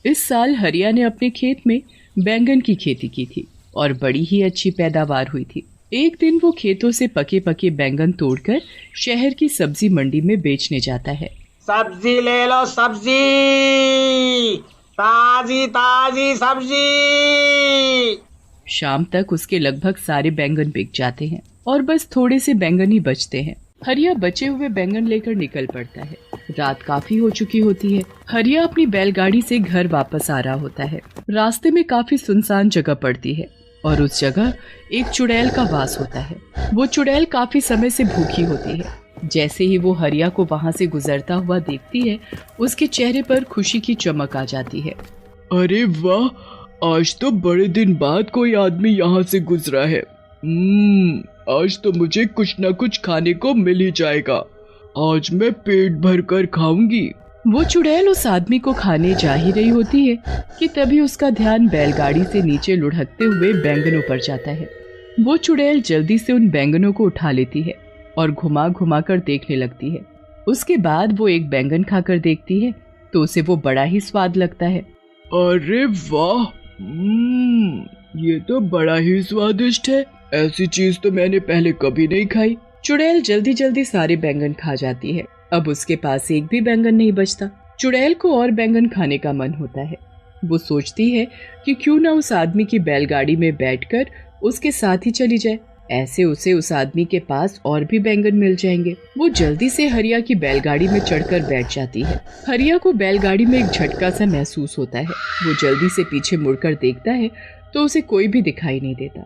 इस साल हरिया ने अपने खेत में बैंगन की खेती की थी और बड़ी ही अच्छी पैदावार हुई थी। एक दिन वो खेतों से पके पके बैंगन तोड़कर शहर की सब्जी मंडी में बेचने जाता है। सब्जी ले लो, सब्जी, ताजी ताजी सब्जी। शाम तक उसके लगभग सारे बैंगन बिक जाते हैं और बस थोड़े से बैंगन ही बचते हैं। हरिया बचे हुए बैंगन लेकर निकल पड़ता है। रात काफी हो चुकी होती है। हरिया अपनी बैलगाड़ी से घर वापस आ रहा होता है। रास्ते में काफी सुनसान जगह पड़ती है और उस जगह एक चुड़ैल का वास होता है। वो चुड़ैल काफी समय से भूखी होती है। जैसे ही वो हरिया को वहाँ से गुजरता हुआ देखती है, उसके चेहरे पर खुशी की चमक आ जाती है। अरे वाह, आज तो बड़े दिन बाद कोई आदमी यहाँ से गुजरा है। आज तो मुझे कुछ न कुछ खाने को मिल ही जाएगा। आज मैं पेट भर कर खाऊंगी। वो चुड़ैल उस आदमी को खाने जा ही रही होती है कि तभी उसका ध्यान बैलगाड़ी से नीचे लुढ़कते हुए बैंगनों पर जाता है। वो चुड़ैल जल्दी से उन बैंगनों को उठा लेती है और घुमा घुमा कर देखने लगती है। उसके बाद वो एक बैंगन खाकर देखती है तो उसे वो बड़ा ही स्वाद लगता है। अरे वाह, ये तो बड़ा ही स्वादिष्ट है। ऐसी चीज तो मैंने पहले कभी नहीं खाई। चुड़ैल जल्दी जल्दी सारे बैंगन खा जाती है। अब उसके पास एक भी बैंगन नहीं बचता। चुड़ैल को और बैंगन खाने का मन होता है। वो सोचती है कि क्यों ना उस आदमी की बैलगाड़ी में बैठकर उसके साथ ही चली जाए। ऐसे उसे उस आदमी के पास और भी बैंगन मिल जाएंगे। वो जल्दी से हरिया की बैलगाड़ी में चढ़कर बैठ जाती है। हरिया को बैलगाड़ी में एक झटका सा महसूस होता है। वो जल्दी से पीछे मुड़कर देखता है तो उसे कोई भी दिखाई नहीं देता।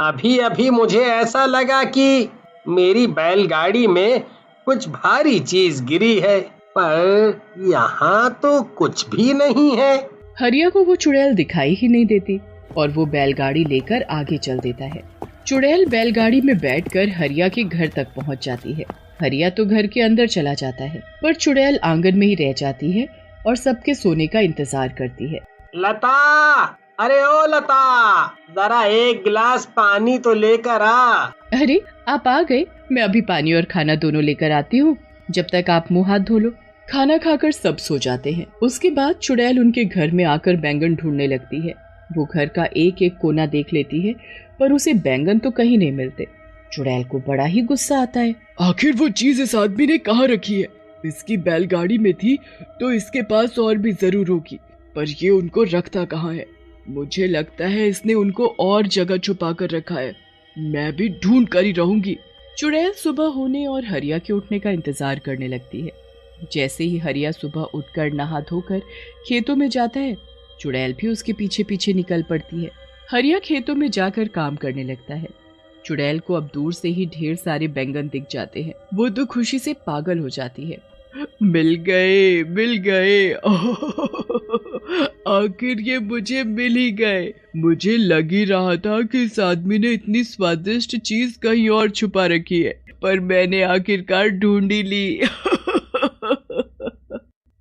अभी अभी मुझे ऐसा लगा कि मेरी बैलगाड़ी में कुछ भारी चीज गिरी है, पर यहाँ तो कुछ भी नहीं है। हरिया को वो चुड़ैल दिखाई ही नहीं देती और वो बैलगाड़ी लेकर आगे चल देता है। चुड़ैल बैलगाड़ी में बैठकर हरिया के घर तक पहुँच जाती है। हरिया तो घर के अंदर चला जाता है, पर चुड़ैल आंगन में ही रह जाती है और सबके सोने का इंतजार करती है। लता, अरे ओ लता, जरा एक गिलास पानी तो लेकर आ। अरे आप आ गए, मैं अभी पानी और खाना दोनों लेकर आती हूँ। जब तक आप मुंह हाथ धो लो। खाना खाकर सब सो जाते हैं। उसके बाद चुड़ैल उनके घर में आकर बैंगन ढूंढने लगती है। वो घर का एक एक कोना देख लेती है, पर उसे बैंगन तो कहीं नहीं मिलते। चुड़ैल को बड़ा ही गुस्सा आता है। आखिर वो चीज इस आदमी ने कहाँ रखी है? इसकी बैलगाड़ी में थी तो इसके पास और भी जरूर होगी, पर ये उनको रखता कहाँ है? मुझे लगता है इसने उनको और जगह छुपा कर रखा है। मैं भी ढूंढ कर ही रहूंगी। चुड़ैल सुबह होने और हरिया के उठने का इंतजार करने लगती है। जैसे ही हरिया सुबह उठकर नहा धोकर खेतों में जाता है, चुड़ैल भी उसके पीछे पीछे निकल पड़ती है। हरिया खेतों में जाकर काम करने लगता है। चुड़ैल को अब दूर से ही ढेर सारे बैंगन दिख जाते हैं। वो तो खुशी से पागल हो जाती है। मिल गए, मिल गए। आखिर ये मुझे मिल ही गए। मुझे लग ही रहा था कि इस आदमी ने इतनी स्वादिष्ट चीज कहीं और छुपा रखी है, पर मैंने आखिरकार ढूंढ ही ली।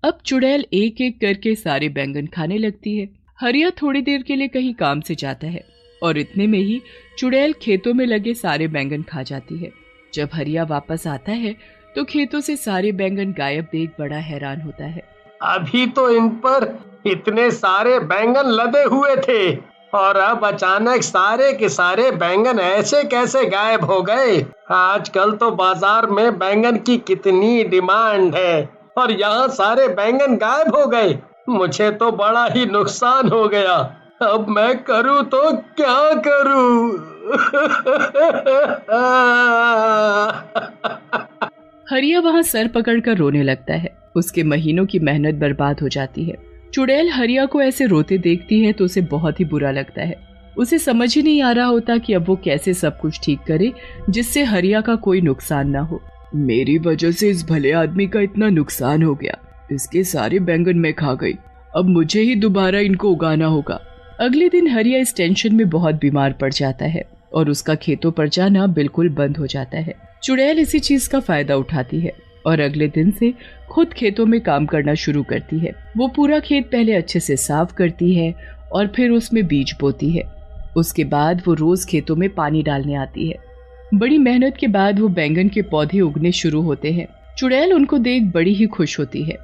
अब चुड़ैल एक एक करके सारे बैंगन खाने लगती है। हरिया थोड़ी देर के लिए कहीं काम से जाता है और इतने में ही चुड़ैल खेतों में लगे सारे बैंगन खा जाती है। जब हरिया वापस आता है तो खेतों से सारे बैंगन गायब देख बड़ा हैरान होता है। अभी तो इन पर इतने सारे बैंगन लदे हुए थे और अब अचानक सारे के सारे बैंगन ऐसे कैसे गायब हो गए? आजकल तो बाजार में बैंगन की कितनी डिमांड है और यहाँ सारे बैंगन गायब हो गए। मुझे तो बड़ा ही नुकसान हो गया। अब मैं करूँ तो क्या करूँ? हरिया वहाँ सर पकड़कर रोने लगता है। उसके महीनों की मेहनत बर्बाद हो जाती है। चुड़ैल हरिया को ऐसे रोते देखती है तो उसे बहुत ही बुरा लगता है। उसे समझ ही नहीं आ रहा होता कि अब वो कैसे सब कुछ ठीक करे जिससे हरिया का कोई नुकसान ना हो। मेरी वजह से इस भले आदमी का इतना नुकसान हो गया। इसके सारे बैंगन मैं खा गई। अब मुझे ही दोबारा इनको उगाना होगा। अगले दिन हरिया इस टेंशन में बहुत बीमार पड़ जाता है और उसका खेतों पर जाना बिल्कुल बंद हो जाता है। चुड़ैल इसी चीज का फायदा उठाती है और अगले दिन से खुद खेतों में काम करना शुरू करती है। वो पूरा खेत पहले अच्छे से साफ करती है और फिर उसमें बीज बोती है। उसके बाद वो रोज खेतों में पानी डालने आती है। बड़ी मेहनत के बाद वो बैंगन के पौधे उगने शुरू होते हैं। चुड़ैल उनको देख बड़ी ही खुश होती है।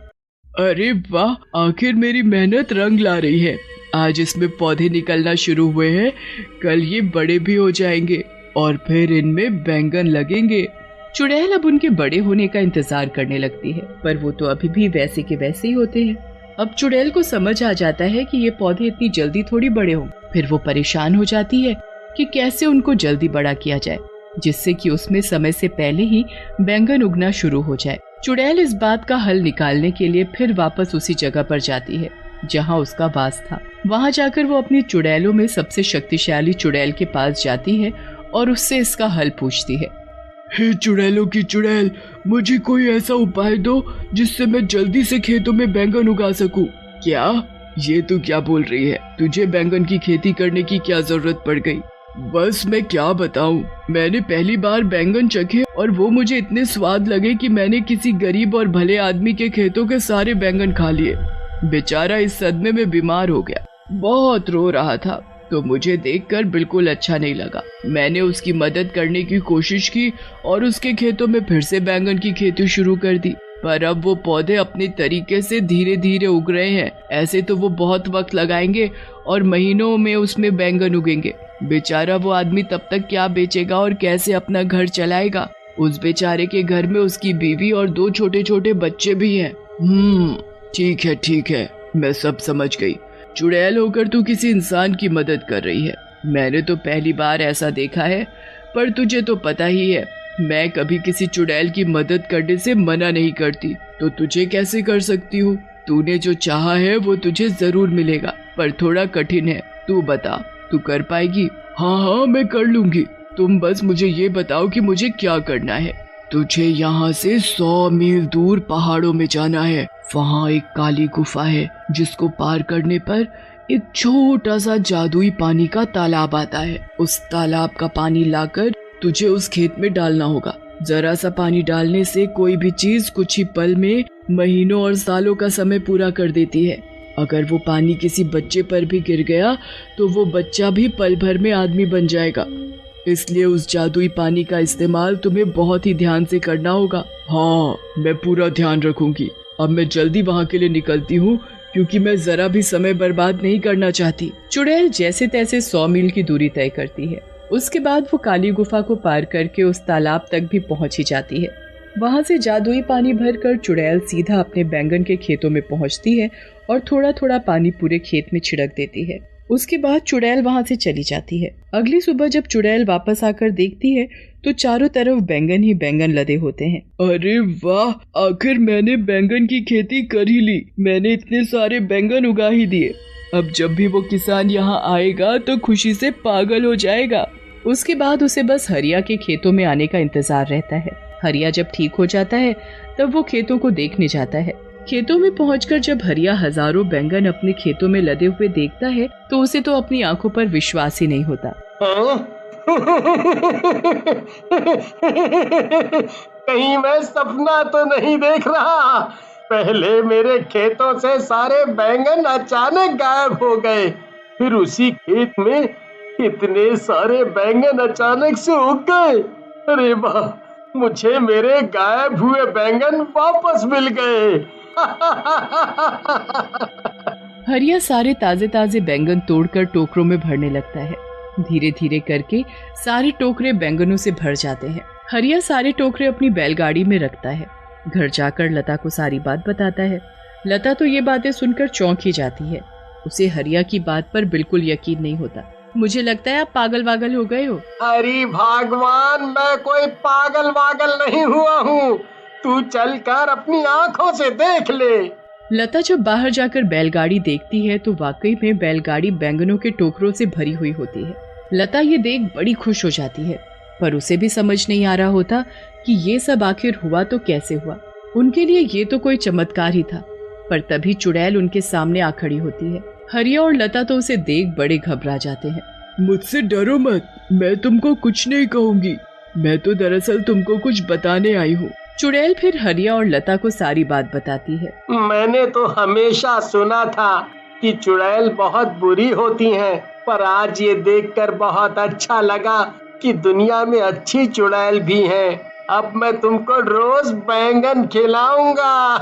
अरे वाह, आखिर मेरी मेहनत रंग ला रही है। आज इसमें पौधे निकलना शुरू हुए हैं, कल ये बड़े भी हो जाएंगे और फिर इनमें बैंगन लगेंगे। चुड़ैल अब उनके बड़े होने का इंतजार करने लगती है, पर वो तो अभी भी वैसे के वैसे ही होते हैं। अब चुड़ैल को समझ आ जाता है कि ये पौधे इतनी जल्दी थोड़ी बड़े हों। फिर वो परेशान हो जाती है कि कैसे उनको जल्दी बड़ा किया जाए, जिससे कि उसमें समय से पहले ही बैंगन उगना शुरू हो जाए। चुड़ैल इस बात का हल निकालने के लिए फिर वापस उसी जगह पर जाती है जहाँ उसका वास था। वहाँ जाकर वो अपनी चुड़ैलों में सबसे शक्तिशाली चुड़ैल के पास जाती है और उससे इसका हल पूछती है। हे चुड़ैलों की चुड़ैल, मुझे कोई ऐसा उपाय दो जिससे मैं जल्दी से खेतों में बैंगन उगा सकूं। क्या? ये तू क्या बोल रही है? तुझे बैंगन की खेती करने की क्या जरूरत पड़ गई? बस मैं क्या बताऊं, मैंने पहली बार बैंगन चखे और वो मुझे इतने स्वाद लगे कि मैंने किसी गरीब और भले आदमी के खेतों के सारे बैंगन खा लिए। बेचारा इस सदमे में बीमार हो गया, बहुत रो रहा था, तो मुझे देखकर बिल्कुल अच्छा नहीं लगा। मैंने उसकी मदद करने की कोशिश की और उसके खेतों में फिर से बैंगन की खेती शुरू कर दी, पर अब वो पौधे अपने तरीके से धीरे धीरे उग रहे हैं। ऐसे तो वो बहुत वक्त लगाएंगे और महीनों में उसमें बैंगन उगेंगे। बेचारा वो आदमी तब तक क्या बेचेगा और कैसे अपना घर चलाएगा? उस बेचारे के घर में उसकी बीवी और 2 छोटे छोटे बच्चे भी हैं। ठीक है, मैं सब समझ गई। चुड़ैल होकर तू किसी इंसान की मदद कर रही है। मैंने तो पहली बार ऐसा देखा है, पर तुझे तो पता ही है मैं कभी किसी चुड़ैल की मदद करने से मना नहीं करती, तो तुझे कैसे कर सकती हूँ? तूने जो चाहा है वो तुझे जरूर मिलेगा, पर थोड़ा कठिन है। तू बता, तू कर पाएगी? हाँ, मैं कर लूंगी। तुम बस मुझे ये बताओ कि मुझे क्या करना है। तुझे यहाँ से 100 मील दूर पहाड़ों में जाना है। वहाँ एक काली गुफा है जिसको पार करने पर एक छोटा सा जादुई पानी का तालाब आता है। उस तालाब का पानी लाकर तुझे उस खेत में डालना होगा। जरा सा पानी डालने से कोई भी चीज कुछ ही पल में महीनों और सालों का समय पूरा कर देती है। अगर वो पानी किसी बच्चे पर भी गिर गया तो वो बच्चा भी पल भर में आदमी बन जाएगा। इसलिए उस जादुई पानी का इस्तेमाल तुम्हें बहुत ही ध्यान से करना होगा। हाँ, मैं पूरा ध्यान रखूंगी। अब मैं जल्दी वहाँ के लिए निकलती हूँ, क्योंकि मैं जरा भी समय बर्बाद नहीं करना चाहती। चुड़ैल जैसे तैसे 100 मील की दूरी तय करती है। उसके बाद वो काली गुफा को पार करके उस तालाब तक भी पहुंच ही जाती है। वहां से जादुई पानी भरकर चुड़ैल सीधा अपने बैंगन के खेतों में पहुंचती है और थोड़ा थोड़ा पानी पूरे खेत में छिड़क देती है। उसके बाद चुड़ैल वहां से चली जाती है। अगली सुबह जब चुड़ैल वापस आकर देखती है तो चारों तरफ बैंगन ही बैंगन लदे होते हैं। अरे वाह, आखिर मैंने बैंगन की खेती कर ही ली। मैंने इतने सारे बैंगन उगा ही दिए। अब जब भी वो किसान यहाँ आएगा तो खुशी से पागल हो जाएगा। उसके बाद उसे बस हरिया के खेतों में आने का इंतजार रहता है। हरिया जब ठीक हो जाता है तब वो खेतों को देखने जाता है। खेतों में पहुंचकर जब हरिया हजारों बैंगन अपने खेतों में लदे हुए देखता है तो उसे तो अपनी आंखों पर विश्वास ही नहीं होता। कहीं मैं सपना तो नहीं देख रहा? पहले मेरे खेतों से सारे बैंगन अचानक गायब हो गए, फिर उसी खेत में इतने सारे बैंगन अचानक से उग गए। अरे वाह, मुझे मेरे गायब हुए बैंगन वापस मिल गए। हरिया सारे ताजे ताजे बैंगन तोड़कर टोकरों में भरने लगता है। धीरे धीरे करके सारे टोकरे बैंगनों से भर जाते हैं। हरिया सारे टोकरे अपनी बैलगाड़ी में रखता है। घर जाकर लता को सारी बात बताता है। लता तो ये बातें सुनकर चौंक ही जाती है। उसे हरिया की बात पर बिल्कुल यकीन नहीं होता। मुझे लगता है आप पागल वागल हो गए हो। अरे भगवान, मैं कोई पागल वागल नहीं हुआ हूँ। तू चल कर अपनी आँखों से देख ले। लता जब बाहर जाकर बैलगाड़ी देखती है तो वाकई में बैलगाड़ी बैंगनों के टोकरों से भरी हुई होती है। लता ये देख बड़ी खुश हो जाती है, पर उसे भी समझ नहीं आ रहा होता कि ये सब आखिर हुआ तो कैसे हुआ। उनके लिए ये तो कोई चमत्कार ही था। पर तभी चुड़ैल उनके सामने आ खड़ी होती है। हरिया और लता तो उसे देख बड़े घबरा जाते हैं। मुझसे डरो मत, मैं तुमको कुछ नहीं कहूँगी। मैं तो दरअसल तुमको कुछ बताने आई हूँ। चुड़ैल फिर हरिया और लता को सारी बात बताती है। मैंने तो हमेशा सुना था कि चुड़ैल बहुत बुरी होती हैं, पर आज ये देखकर बहुत अच्छा लगा कि दुनिया में अच्छी चुड़ैल भी हैं। अब मैं तुमको रोज बैंगन खिलाऊंगा।